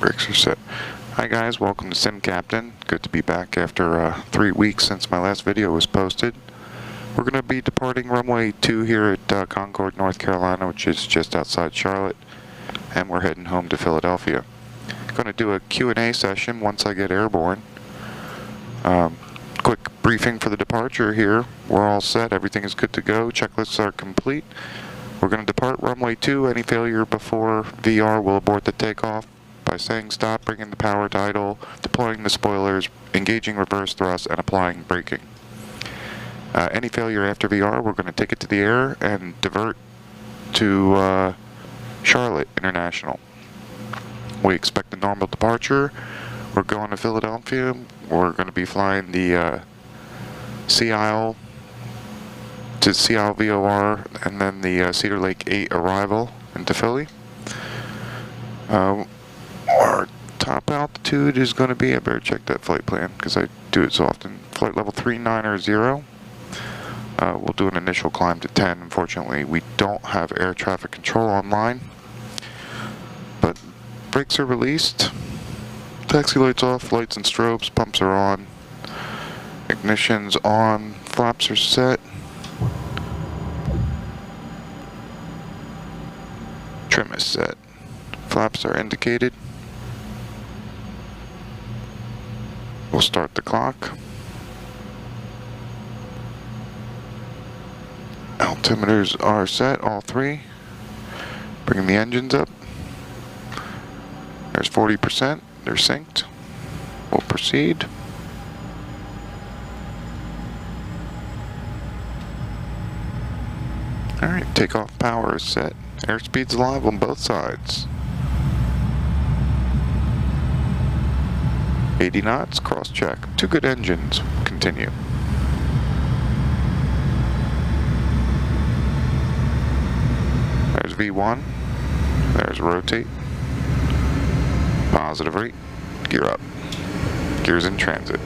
Brakes are set. Hi guys, welcome to Sim Captain. Good to be back after 3 weeks since my last video was posted. We're going to be departing runway 2 here at Concord, North Carolina, which is just outside Charlotte, and we're heading home to Philadelphia. Going to do a Q&A session once I get airborne. Quick briefing for the departure here. We're all set, everything is good to go, checklists are complete. We're going to depart runway 2. Any failure before VR will abort the takeoff by saying stop, bringing the power to idle, deploying the spoilers, engaging reverse thrust, and applying braking. Any failure after VR, we're going to take it to the air and divert to Charlotte International. We expect a normal departure. We're going to Philadelphia. We're going to be flying the Sea Isle to Sea Isle VOR, and then the Cedar Lake 8 arrival into Philly. Our top altitude is going to be, I better check that flight plan because I do it so often, flight level 390. We'll do an initial climb to 10. Unfortunately, we don't have air traffic control online, but brakes are released, taxi lights off, lights and strobes, pumps are on, ignition's on, flaps are set. Trim is set. Flaps are indicated. We'll start the clock. Altimeters are set, all three. Bringing the engines up. There's 40%. They're synced. We'll proceed. Alright, takeoff power is set. Airspeed's live on both sides. 80 knots, cross check. 2 good engines. Continue. There's V1. There's rotate. Positive rate. Gear up. Gears in transit.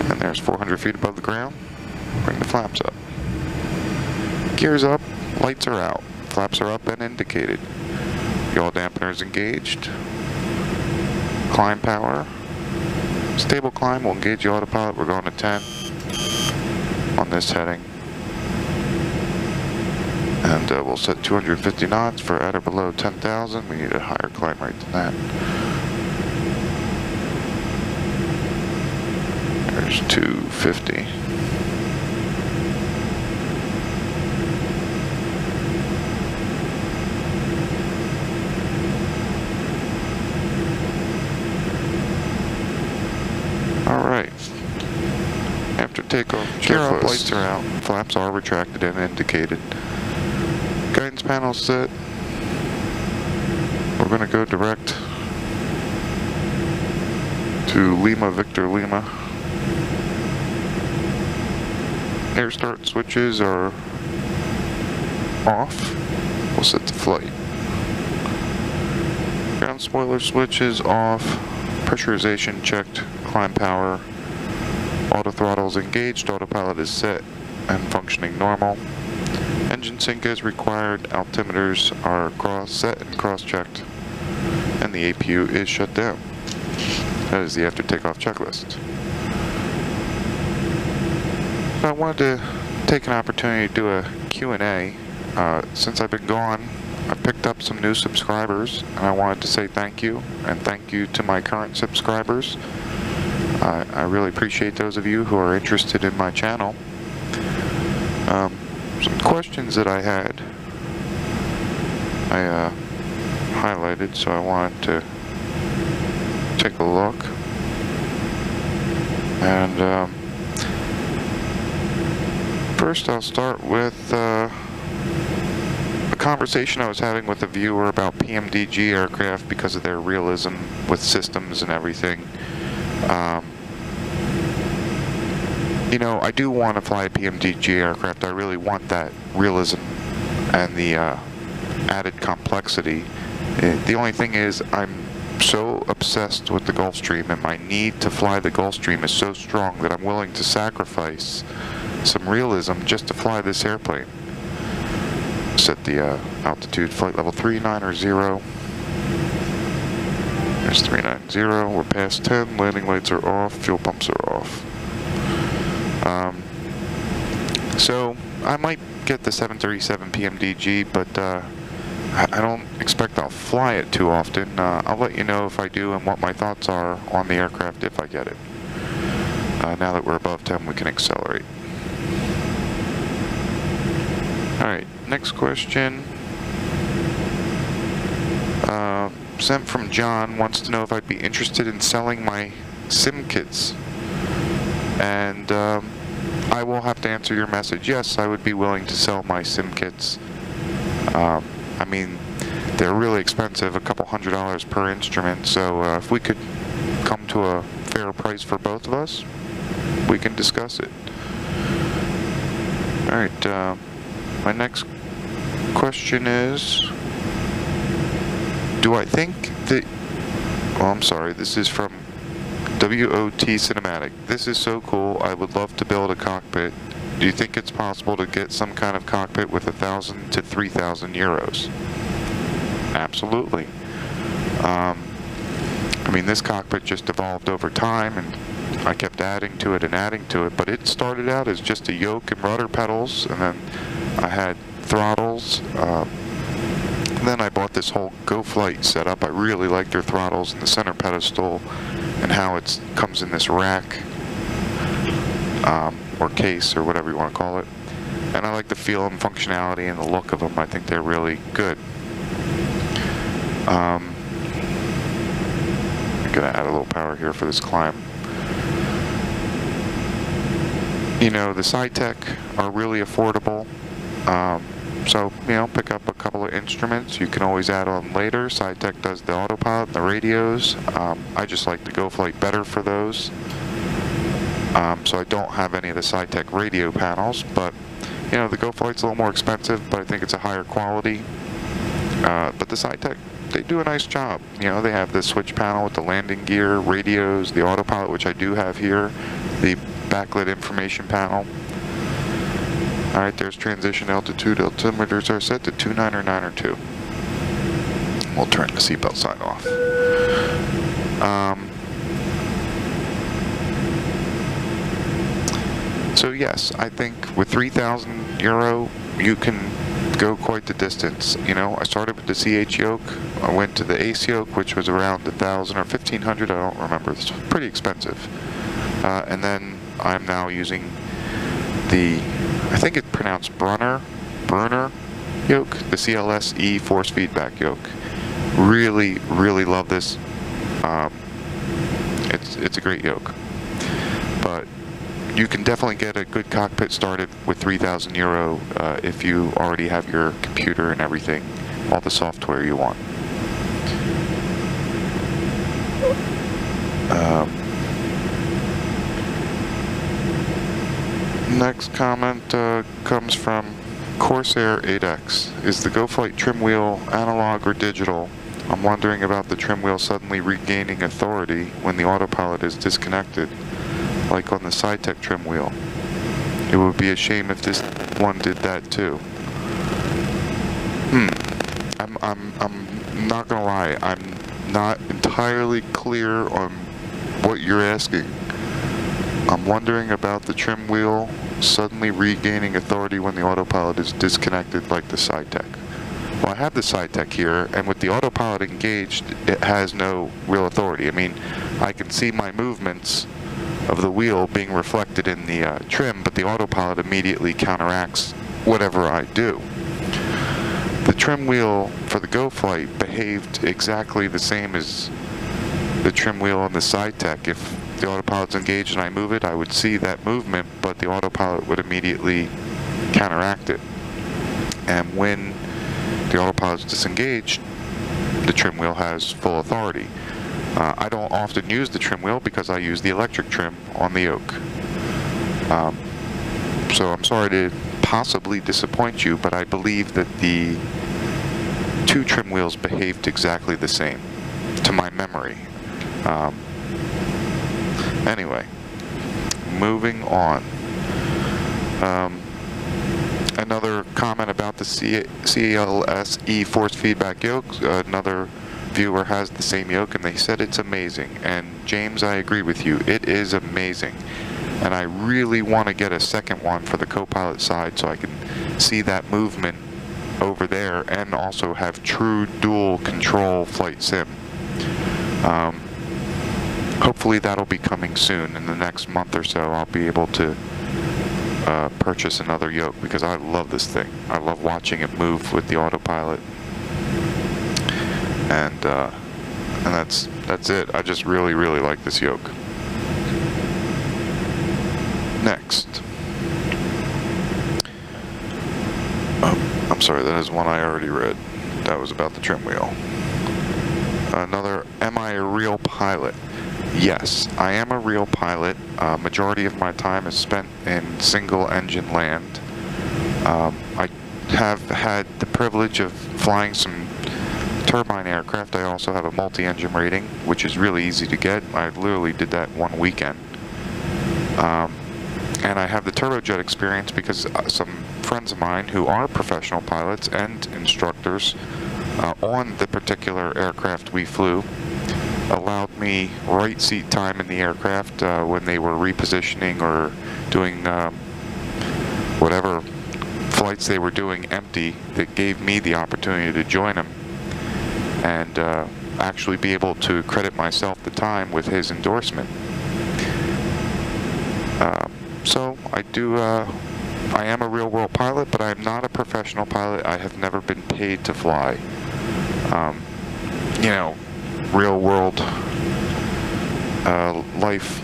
And there's 400 feet above the ground. Bring the flaps up. Gears up, lights are out. Flaps are up and indicated. Yaw dampener is engaged. Climb power. Stable climb will engage the autopilot. We're going to 10 on this heading. And we'll set 250 knots for at or below 10,000. We need a higher climb rate than that. There's 250. Alright. After takeoff, gear up, lights are out, flaps are retracted and indicated. Guidance panel set. We're going to go direct to Lima Victor Lima. Air start switches are off. We'll set the flight. Ground spoiler switches off. Pressurization checked. Climb power. Auto throttle is engaged. Autopilot is set and functioning normal. Engine sync as required. Altimeters are set and cross-checked. And the APU is shut down. That is the after takeoff checklist. So I wanted to take an opportunity to do a Q&A. Since I've been gone, I've picked up some new subscribers, and I wanted to say thank you, and thank you to my current subscribers. I really appreciate those of you who are interested in my channel. Some questions that I had, I highlighted, so I wanted to take a look. And first I'll start with a conversation I was having with a viewer about PMDG aircraft because of their realism with systems and everything. You know, I do want to fly a PMDG aircraft. I really want that realism and the added complexity. The only thing is, I'm so obsessed with the Gulfstream, and my need to fly the Gulfstream is so strong that I'm willing to sacrifice some realism just to fly this airplane. set the altitude, flight level 390. There's 390, we're past 10, landing lights are off, fuel pumps are off. So I might get the 737 PMDG, but I don't expect I'll fly it too often. I'll let you know if I do and what my thoughts are on the aircraft if I get it. Now that we're above 10, we can accelerate. Alright, next question. Sent from John, wants to know if I'd be interested in selling my sim kits. And I will have to answer your message. Yes, I would be willing to sell my sim kits. I mean, they're really expensive, a couple $100 per instrument, so if we could come to a fair price for both of us, we can discuss it. Alright, my next question is, do I think that, well, I'm sorry, this is from WOT Cinematic. This is so cool, I would love to build a cockpit. Do you think it's possible to get some kind of cockpit with 1,000 to 3,000 euros? Absolutely. I mean, this cockpit just evolved over time, and I kept adding to it, but it started out as just a yoke and rudder pedals, and then I had throttles. Then I bought this whole GoFlight setup. I really like their throttles and the center pedestal and how it comes in this rack or case or whatever you want to call it. And I like the feel and functionality and the look of them. I think they're really good. I'm gonna add a little power here for this climb. You know, the SciTech are really affordable. So, you know, pick up a couple of instruments. You can always add on later. SciTech does the autopilot and the radios. I just like the GoFlight better for those. So I don't have any of the SciTech radio panels, but, you know, the GoFlight's a little more expensive, but I think it's a higher quality. But the SciTech, they do a nice job. You know, they have the switch panel with the landing gear, radios, the autopilot, which I do have here, the backlit information panel. Alright, there's transition altitude. Altimeters are set to 29 or 9 or 2. We'll turn the seatbelt sign off. So yes, I think with 3,000 euro, you can go quite the distance. You know, I started with the CH yoke. I went to the ACE yoke, which was around 1,000 or 1,500. I don't remember. It's pretty expensive. And then I'm now using the, I think it's pronounced Brunner yoke, the CLS-E force feedback yoke. Really, really love this. It's a great yoke. But you can definitely get a good cockpit started with 3,000 euro if you already have your computer and everything, all the software you want. Next comment comes from Corsair 8X. Is the GoFlight trim wheel analog or digital? I'm wondering about the trim wheel suddenly regaining authority when the autopilot is disconnected, like on the SciTech trim wheel. It would be a shame if this one did that too. I'm not gonna lie, I'm not entirely clear on what you're asking. I'm wondering about the trim wheel suddenly regaining authority when the autopilot is disconnected like the SciTech. Well, I have the SciTech here, and with the autopilot engaged, it has no real authority. I mean, I can see my movements of the wheel being reflected in the trim, but the autopilot immediately counteracts whatever I do. The trim wheel for the GoFlight behaved exactly the same as the trim wheel on the SciTech. If the autopilot's engaged and I move it, I would see that movement, but the autopilot would immediately counteract it. And when the autopilot's disengaged, the trim wheel has full authority. I don't often use the trim wheel because I use the electric trim on the yoke. So I'm sorry to possibly disappoint you, but I believe that the two trim wheels behaved exactly the same, to my memory. Anyway, moving on. Another comment about the CLS-E force feedback yoke. Another viewer has the same yoke and they said it's amazing. And James, I agree with you. It is amazing. And I really want to get a second one for the co-pilot side so I can see that movement over there and also have true dual control flight sim. Hopefully that'll be coming soon. In the next month or so I'll be able to purchase another yoke because I love this thing. I love watching it move with the autopilot. And that's it. I just really like this yoke. Next. Oh, I'm sorry, that is one I already read. That was about the trim wheel. Another, am I a real pilot? Yes, I am a real pilot. Majority of my time is spent in single engine land. I have had the privilege of flying some turbine aircraft. I also have a multi-engine rating, which is really easy to get. I literally did that one weekend. And I have the turbojet experience because some friends of mine who are professional pilots and instructors on the particular aircraft we flew allowed me right seat time in the aircraft when they were repositioning or doing whatever flights they were doing empty, that gave me the opportunity to join them and actually be able to credit myself the time with his endorsement. So I am a real world pilot, but I am not a professional pilot. I have never been paid to fly. You know, real world life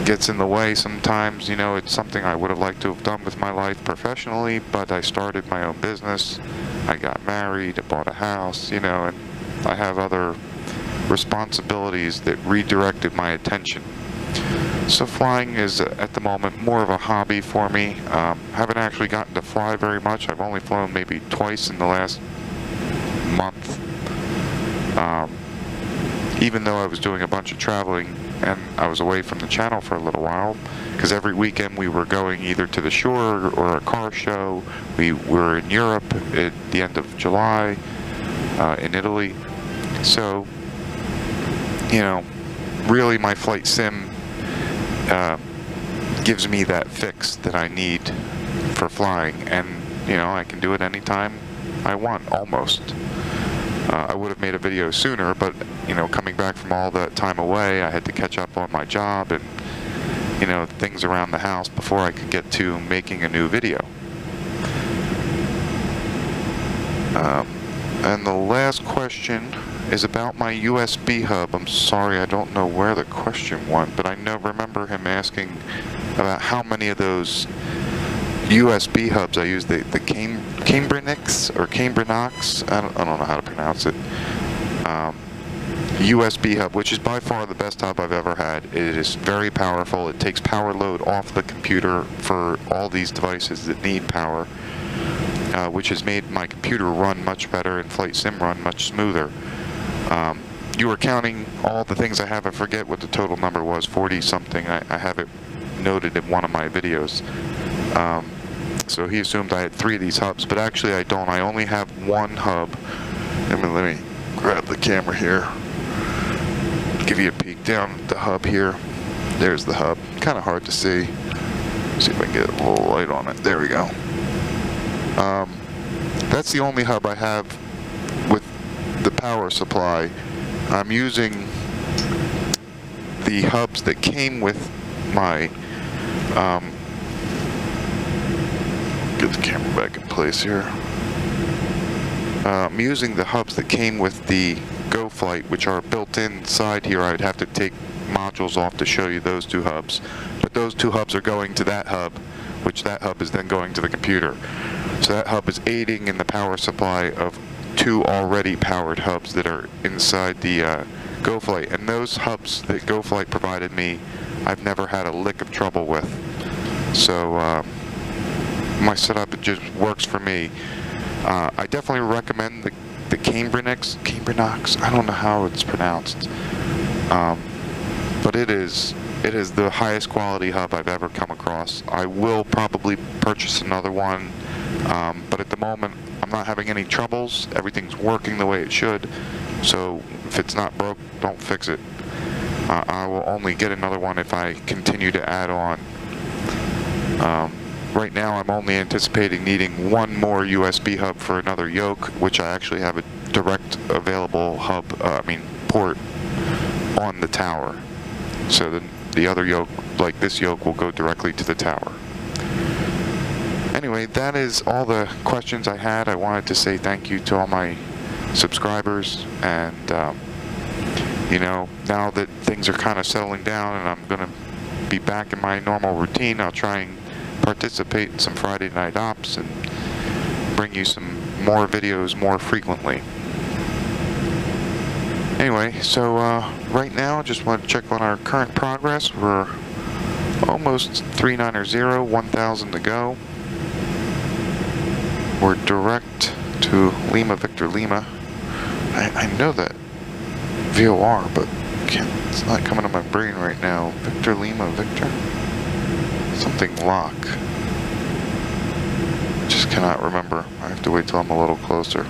gets in the way sometimes. You know, it's something I would have liked to have done with my life professionally, but I started my own business. I got married, I bought a house, you know, and I have other responsibilities that redirected my attention. So flying is, at the moment, more of a hobby for me. Haven't actually gotten to fly very much. I've only flown maybe twice in the last month. Even though I was doing a bunch of traveling and I was away from the channel for a little while, because every weekend we were going either to the shore or a car show. We were in Europe at the end of July, in Italy. So, you know, really my flight sim gives me that fix that I need for flying, and you know, I can do it anytime I want, almost. I would have made a video sooner, but you know, coming back from all that time away, I had to catch up on my job and you know, things around the house before I could get to making a new video. And the last question is about my USB hub. I'm sorry, I don't know where the question went, but I remember him asking about how many of those USB hubs I use. The Cambrinix or Cambrinox, I don't know how to pronounce it. USB hub, which is by far the best hub I've ever had. It is very powerful. It takes power load off the computer for all these devices that need power, which has made my computer run much better and flight sim run much smoother. You were counting all the things I have. I forget what the total number was, 40 something. I have it noted in one of my videos. So he assumed I had 3 of these hubs, but actually I don't. I only have one hub. Let me grab the camera here. Give you a peek down at the hub here. There's the hub. Kind of hard to see. See if I can get a little light on it. There we go. That's the only hub I have with the power supply. I'm using the hubs that came with my get the camera back in place here. I'm using the hubs that came with the GoFlight, which are built inside here. I'd have to take modules off to show you those 2 hubs, but those 2 hubs are going to that hub, which that hub is then going to the computer. So that hub is aiding in the power supply of 2 already powered hubs that are inside the GoFlight. And those hubs that GoFlight provided me, I've never had a lick of trouble with. So my setup, it just works for me. I definitely recommend the Cambrinox, I don't know how it's pronounced. But it is the highest quality hub I've ever come across. I will probably purchase another one But at the moment, I'm not having any troubles. Everything's working the way it should. So if it's not broke, don't fix it. I will only get another one if I continue to add on. Right now, I'm only anticipating needing one more USB hub for another yoke, which I actually have a direct available hub, port on the tower. So then the other yoke, like this yoke, will go directly to the tower. Anyway, that is all the questions I had. I wanted to say thank you to all my subscribers, and you know, now that things are kind of settling down and I'm going to be back in my normal routine, I'll try and participate in some Friday night ops and bring you some more videos more frequently. Anyway, so right now, just want to check on our current progress. We're almost 390, 1,000 to go. We're direct to Lima Victor Lima. I know that VOR, but it's not coming to my brain right now. Victor Lima Victor? Something lock. Just cannot remember. I have to wait till I'm a little closer.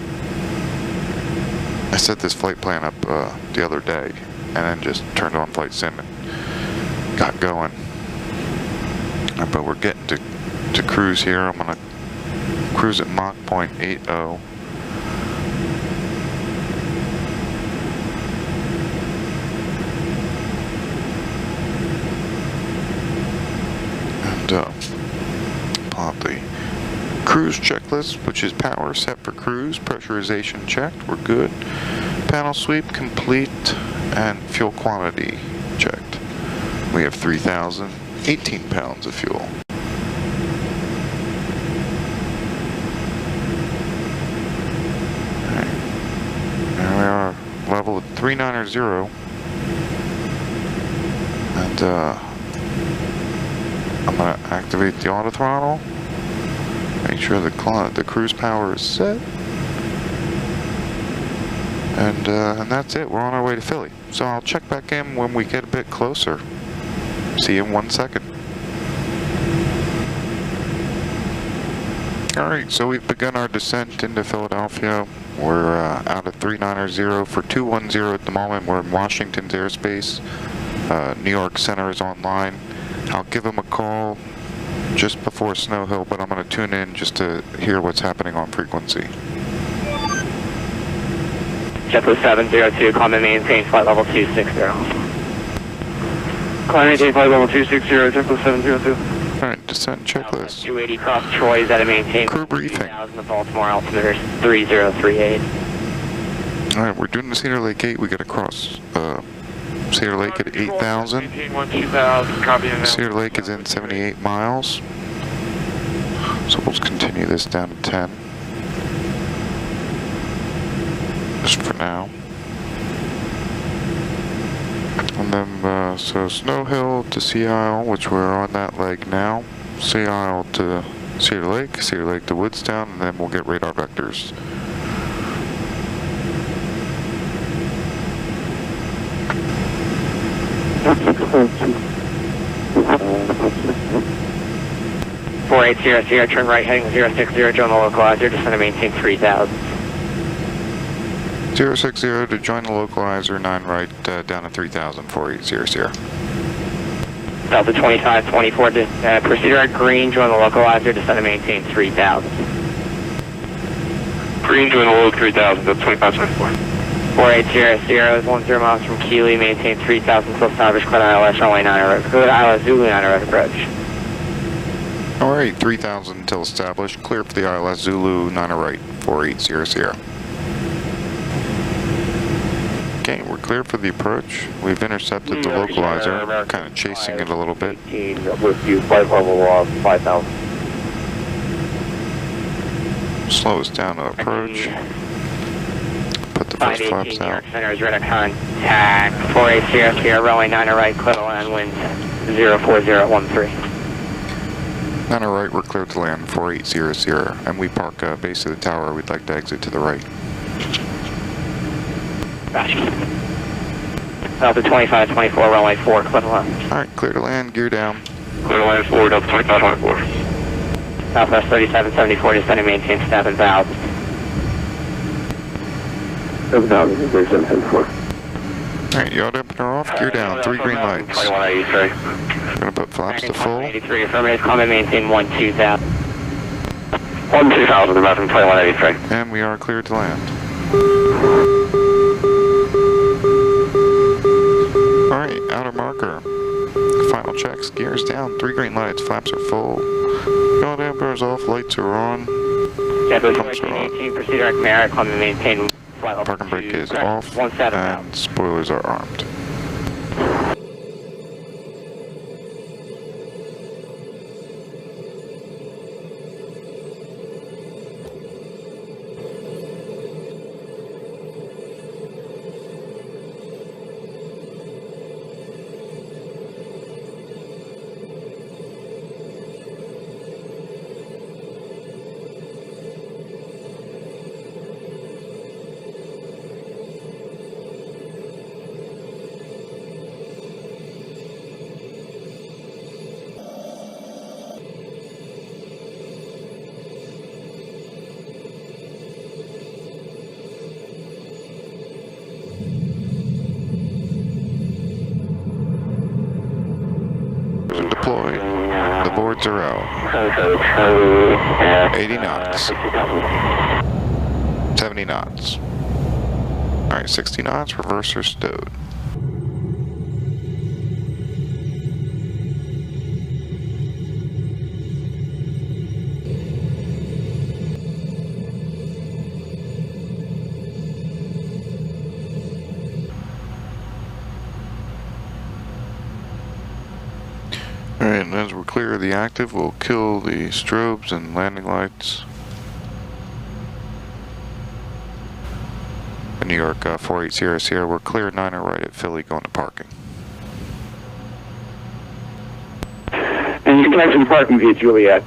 I set this flight plan up the other day and then just turned on Flight Sim and got going. But we're getting to cruise here. I'm going to cruise at Mach 0.80. Pull out the cruise checklist, which is power set for cruise, pressurization checked, we're good, panel sweep complete, and fuel quantity checked. We have 3,018 pounds of fuel. Alright, now we are level at 390, and I'm going to activate the auto throttle, make sure the cruise power is set, and that's it. We're on our way to Philly. So I'll check back in when we get a bit closer. See you in 1 second. Alright, so we've begun our descent into Philadelphia. We're out of 390 for 210 at the moment. We're in Washington's airspace. New York Center is online. I'll give him a call just before Snow Hill, but I'm going to tune in just to hear what's happening on frequency. JetBlue 702, climb and maintain flight level 260. Climb and maintain flight level 260, JetBlue 702. Alright, descent checklist. 280 cross Troy, is at a maintain. Crew briefing. 3000 of Baltimore, altimeter 3038. Alright, we're doing the Cedar Lake 8. We got to cross Cedar Lake at 8,000. Cedar Lake is in 78 miles. So we'll continue this down to 10. Just for now. And then, so Snow Hill to Sea Isle, which we're on that leg now. Sea Isle to Cedar Lake to Woodstown, and then we'll get radar vectors. Turn right heading 060, join the localizer, just to maintain 3000. 060 to join the localizer, 9 right, down to 3000, 4800. Delta 2524, proceed right green, join the localizer, just to maintain 3000. Green, join the loc 3000, Delta 2524. 4800 is 10 miles from Keeley, maintain 3000, still establish clear ILS, runway 9 right, good ILS Zulu 9 right approach. Alright, 3,000 until established. Clear for the ILS Zulu, 9 right, 4800. Okay, we're clear for the approach. We've intercepted the localizer, kind of chasing it a little bit. With you, flight level 5,000. Slow us down to approach. Put the first flaps out. Center is ready to contact 4800, runway 9 right, clear to land, winds 04013. 9 right, we're clear to land 4800, and we park base of the tower. We'd like to exit to the right. Gotcha. Delta 2524, runway 4, clear to land. Alright, clear to land, gear down. Clear to land 4, Delta 2524. Southwest 3774, descending, maintain snap and valve. 7,000, 3774. Alright, yacht opener off, gear down, 3 green lights. 2183. We're gonna put flaps to full. 83, affirmative, comment, maintain 12000. 12,000, American 2183. And we are cleared to land. Alright, outer marker. Final checks, gears down, 3 green lights, flaps are full. Yacht opener is off, lights are on. JetBlue Pumps are on. 18, proceed direct merit, comment, maintain flight level Parking brake 2, is correct, off, 17 and spoilers are armed. Deploy. The boards are out. 80 knots. 70 knots. Alright, 60 knots, reverser stowed. Alright, and as we're clear of the active, we'll kill the strobes and landing lights. New York 480 Sierra, we're clear 9er right at Philly going to parking. And you can enter the parking via Juliet.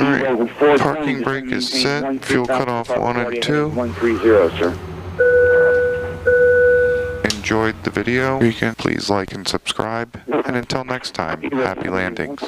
Alright, parking brake is set, fuel cutoff 1 and 2. 130, sir. Enjoyed the video, please like and subscribe, and until next time, happy landings.